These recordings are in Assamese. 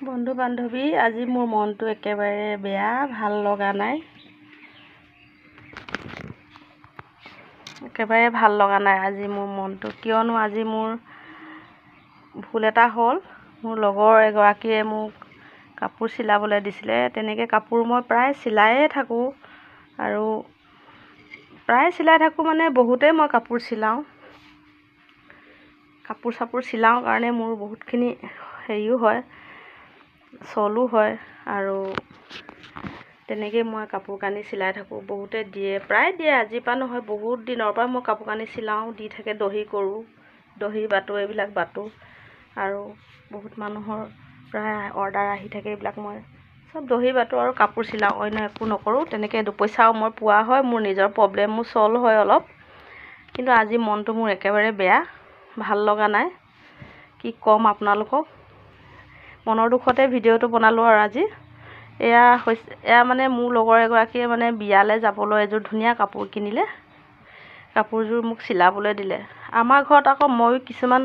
বন্ধু বান্ধৱী, আজি মোৰ মনটো একেবাৰে বেয়া, ভাল লগা নাই। একেবাৰে ভাল লগা নাই আজি মোৰ মনটো। কিয়নো আজি মোৰ ভুল এটা হ'ল। মোৰ লগৰ এগৰাকীয়ে মোক কাপোৰ চিলাবলৈ দিছিলে। তেনেকৈ কাপোৰ মই প্ৰায় চিলায়ে থাকোঁ, আৰু প্ৰায় চিলাই থাকোঁ মানে বহুতেই মই কাপোৰ চিলাওঁ। কাপোৰ চাপোৰ চিলাওঁ কাৰণে মোৰ বহুতখিনি হেৰিও হয়, চলো হয়, আৰু তেনেকৈ মই কাপোৰ কানি চিলাই থাকোঁ। বহুতে দিয়ে, প্ৰায় দিয়ে, আজিৰ পৰা নহয়, বহুত দিনৰ পৰা মই কাপোৰ কানি চিলাওঁ, দি থাকে, দহি কৰোঁ, দহি বাতোঁ, এইবিলাক বাতোঁ, আৰু বহুত মানুহৰ প্ৰায় অৰ্ডাৰ আহি থাকে। এইবিলাক মই চব দহি বাতোঁ আৰু কাপোৰ চিলাওঁ, অন্য একো নকৰোঁ। তেনেকৈ দুপইচাও মই পোৱা হয়, মোৰ নিজৰ প্ৰব্লেমো চল্ভ হয় অলপ। কিন্তু আজি মনটো মোৰ একেবাৰে বেয়া, ভাল লগা নাই। কি ক'ম আপোনালোকক, মনৰ দুখতে ভিডিঅ'টো বনালোঁ। আৰু আজি এয়া মানে মোৰ লগৰ এগৰাকীয়ে মানে বিয়ালৈ যাবলৈ এযোৰ ধুনীয়া কাপোৰ কিনিলে। কাপোৰযোৰ মোক চিলাবলৈ দিলে। আমাৰ ঘৰত আকৌ ময়ো কিছুমান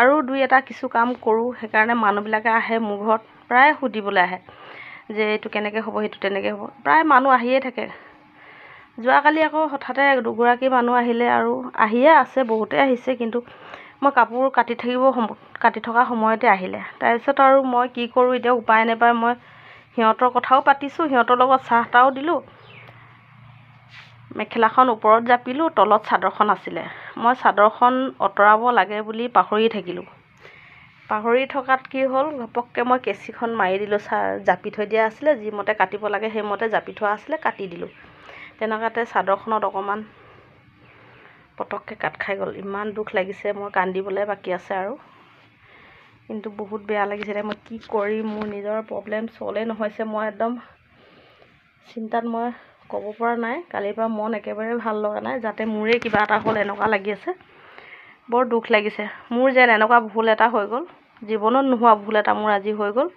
আৰু দুই এটা কিছু কাম কৰোঁ, সেইকাৰণে মানুহবিলাকে আহে মোৰ ঘৰত, প্ৰায় সুধিবলৈ আহে যে এইটো কেনেকৈ হ'ব, সেইটো তেনেকৈ হ'ব। প্ৰায় মানুহ আহিয়ে থাকে। যোৱাকালি আকৌ হঠাতে দুগৰাকী মানুহ আহিলে, আৰু আহিয়ে আছে, বহুতে আহিছে, কিন্তু মই কাপোৰ কাটি থকা সময়তে আহিলে। তাৰপিছত আৰু মই কি কৰোঁ এতিয়া, উপায় নাপায় মই সিহঁতৰ কথাও পাতিছোঁ, সিহঁতৰ লগত চাহ তাহও দিলোঁ, মেখেলাখন ওপৰত জাপিলোঁ, তলত চাদৰখন আছিলে। মই চাদৰখন আঁতৰাব লাগে বুলি পাহৰি থাকিলোঁ। পাহৰি থকাত কি হ'ল, ঘপককৈ মই কেঁচিখন মাৰি দিলোঁ। জাপি থৈ দিয়া আছিলে, যিমতে কাটিব লাগে সেইমতে জাপি থোৱা আছিলে, কাটি দিলোঁ। তেনেকুৱাতে চাদৰখনত অকণমান পটককৈ কাট খাই গ'ল। ইমান দুখ লাগিছে, মই কান্দিবলৈ বাকী আছে আৰু, কিন্তু বহুত বেয়া লাগিছে। এতিয়া মই কি কৰিম, মোৰ নিজৰ প্ৰব্লেম চল্ভেই নহৈছে। মই একদম চিন্তাত মই ক'ব পৰা নাই। কালিৰ পৰা মন একেবাৰে ভাল লগা নাই, যাতে মোৰে কিবা এটা হ'ল এনেকুৱা লাগি আছে। বৰ দুখ লাগিছে, মোৰ যেন এনেকুৱা ভুল এটা হৈ গ'ল। জীৱনত নোহোৱা ভুল এটা মোৰ আজি হৈ গ'ল,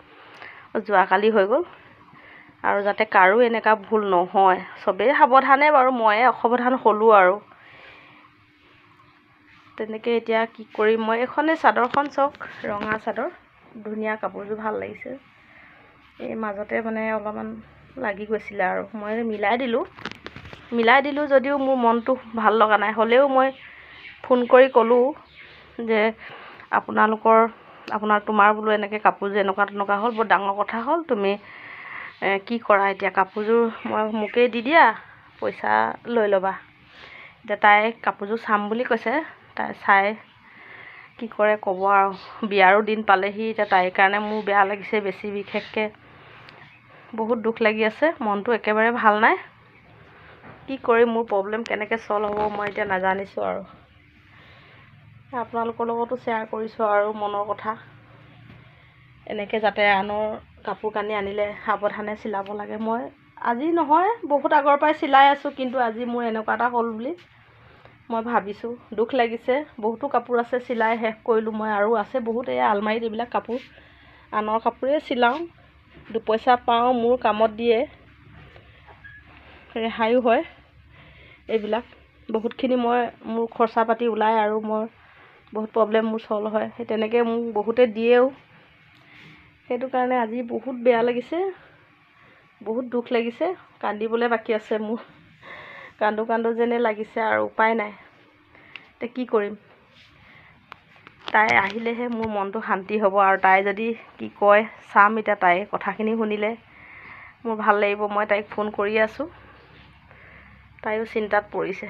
যোৱাকালি হৈ গ'ল। আৰু যাতে কাৰো এনেকুৱা ভুল নহয়। চবেই সাৱধানে বাৰু, ময়ে অসাৱধান হ'লোঁ আৰু। তেনেকৈ এতিয়া কি কৰিম মই। এইখনেই চাদৰখন চাওক, ৰঙা চাদৰ, ধুনীয়া কাপোৰযোৰ, ভাল লাগিছে। এই মাজতে মানে অলপমান লাগি গৈছিলে, আৰু মই মিলাই দিলোঁ যদিও মোৰ মনটো ভাল লগা নাই। হ'লেও মই ফোন কৰি ক'লোঁ যে তোমাৰ বোলো এনেকৈ কাপোৰযোৰ এনেকুৱা তেনেকুৱা হ'ল, বৰ ডাঙৰ কথা হ'ল, তুমি কি কৰা এতিয়া, কাপোৰযোৰ মোকেই দি দিয়া, পইচা লৈ ল'বা। এতিয়া তাই কাপোৰযোৰ চাম বুলি কৈছে, তাই চাই কি কৰে ক'ব আৰু। বিয়াৰো দিন পালেহি এতিয়া, তাইৰ কাৰণে মোৰ বেয়া লাগিছে বেছি, বিশেষকৈ বহুত দুখ লাগি আছে, মনটো একেবাৰে ভাল নাই। কি কৰিম, মোৰ প্ৰব্লেম কেনেকৈ চল্ভ হ'ব মই এতিয়া নাজানিছোঁ। আৰু আপোনালোকৰ লগতো শ্বেয়াৰ কৰিছোঁ আৰু মনৰ কথা, এনেকৈ যাতে আনৰ কাপোৰ কানি আনিলে সাৱধানে চিলাব লাগে। মই আজি নহয়, বহুত আগৰ পৰাই চিলাই আছোঁ, কিন্তু আজি মোৰ এনেকুৱা এটা হ'ল বুলি মই ভাবিছোঁ। দুখ লাগিছে। বহুতো কাপোৰ আছে, চিলাই শেষ কৰিলোঁ মই, আৰু আছে বহুত। এই আলমাৰীত এইবিলাক কাপোৰ, আনৰ কাপোৰেই চিলাওঁ, দুপইচা পাওঁ, মোৰ কামত দিয়ে, ৰেহাইও হয়। এইবিলাক বহুতখিনি মোৰ খৰচা পাতি ওলায়, আৰু মই বহুত প্ৰব্লেম মোৰ চল্ভ হয়। সেই তেনেকৈ মোক বহুতে দিয়েও। সেইটো কাৰণে আজি বহুত বেয়া লাগিছে, বহুত দুখ লাগিছে, কান্দিবলৈ বাকী আছে মোৰ। কান্দো যেনে লাগিছে, আৰু উপায় নাই। এতিয়া কি কৰিম, তাই আহিলেহে মোৰ মনটো শান্তি হ'ব। আৰু তাই যদি কি কয় চাম। এতিয়া তাই কথাখিনি শুনিলে মোৰ ভাল লাগিব। মই তাইক ফোন কৰি আছোঁ, তাইও চিন্তাত পৰিছে।